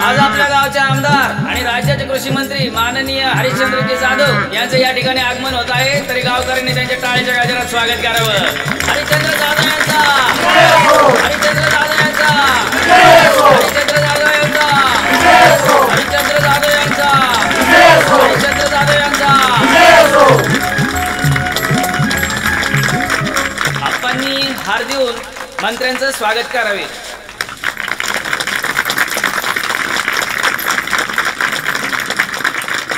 आज आपल्या गावचे आमदार आणि राज्याचे कृषी मंत्री माननीय हरिश्चंद्रजी जाधव यांचे या ठिकाणी आगमन होत आहे, तरी गावकऱ्यांनी त्यांच्या टाळीच्या गजरात स्वागत करावं. हरिश्चंद्र जाधव यांचा, हरिश्चंद्र जाधव यांचा, हरिश्चंद्र जाधव यांचा, हरिश्चंद्र जाधव यांचा, हरिश्चंद्र जाधव यांचा. आपणनी हार देऊन मंत्र्यांचं स्वागत करावे.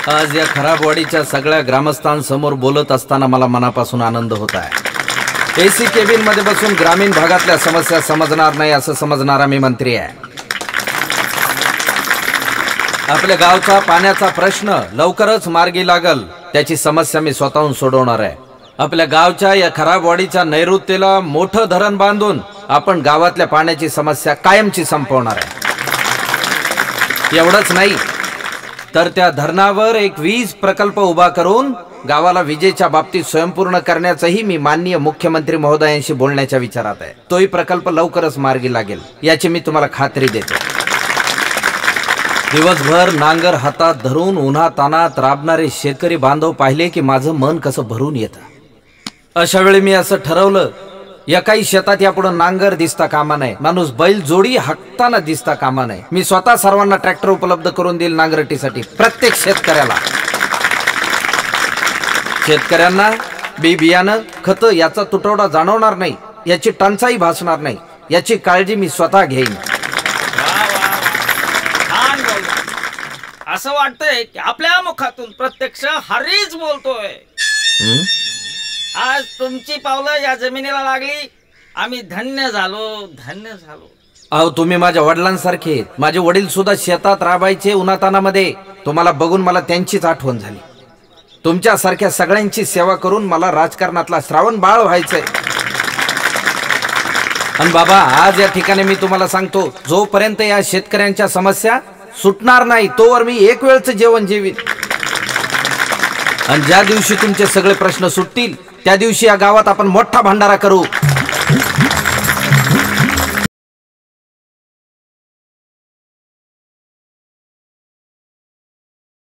आज या खराबवाडीच्या सगळ्या ग्रामस्थांसमोर बोलत असताना मला मनापासून आनंद होत आहे. एसी केबिन मध्ये बसून ग्रामीण भागातल्या समस्या समजणार नाही असं समजणारा मी मंत्री आहे. आपल्या गावचा पाण्याचा प्रश्न लवकरच मार्गी लागल त्याची समस्या मी स्वतःहून सोडवणार आहे. आपल्या गावच्या या खराबवाडीच्या नैऋत्येला मोठं धरण बांधून आपण गावातल्या पाण्याची समस्या कायमची संपवणार आहे. एवढंच नाही तर त्या धरणावर एक वीज प्रकल्प उभा करून गावाला विजेच्या बाबतीत स्वयंपूर्ण करण्याचंही मी माननीय मुख्यमंत्री महोदयांशी बोलण्याच्या विचारात आहे. तोही प्रकल्प लवकरच मार्गी लागेल याची मी तुम्हाला खात्री देतो. दिवसभर नांगर हातात धरून उन्हा तानात राबणारे शेतकरी बांधव पाहिले की माझं मन कसं भरून येतं. अशा वेळी मी असं ठरवलं, एकाही शेतात यापुढे नांगर दिसता कामा नये, माणूस बैल जोडी हाकताना दिसता कामा नये. मी स्वतः सर्वांना ट्रॅक्टर उपलब्ध करून देईल नांगरटीसाठी, प्रत्येक शेतकऱ्याला. शेतकऱ्यांना बी बियाणं खतं याचा तुटवडा जाणवणार नाही, याची टंचाई भासणार नाही, याची काळजी मी स्वतः घेईन. असं वाटतंय की आपल्या मुखातून प्रत्यक्ष हरीच बोलतोय. आज तुमची पावलं या जमिनीला लागली, आम्ही धन्य झालो, धन्य झालो. अहो तुम्ही माझ्या वडिलांसारखे. माझे वडील सुद्धा शेतात राबायचे उन्हातानामध्ये. तुम्हाला बघून मला त्यांचीच आठवण झाली. तुमच्यासारख्या सगळ्यांची सेवा करून मला राजकारणातला श्रावण बाळ व्हायचंय. आणि बाबा आज या ठिकाणी मी तुम्हाला सांगतो, जोपर्यंत या शेतकऱ्यांच्या समस्या सुटणार नाही तोवर मी एक वेळचं जेवण जेवीन. आणि ज्या दिवशी तुमचे सगळे प्रश्न सुटतील त्या दिवशी या गावात आपण मोठा भंडारा करू.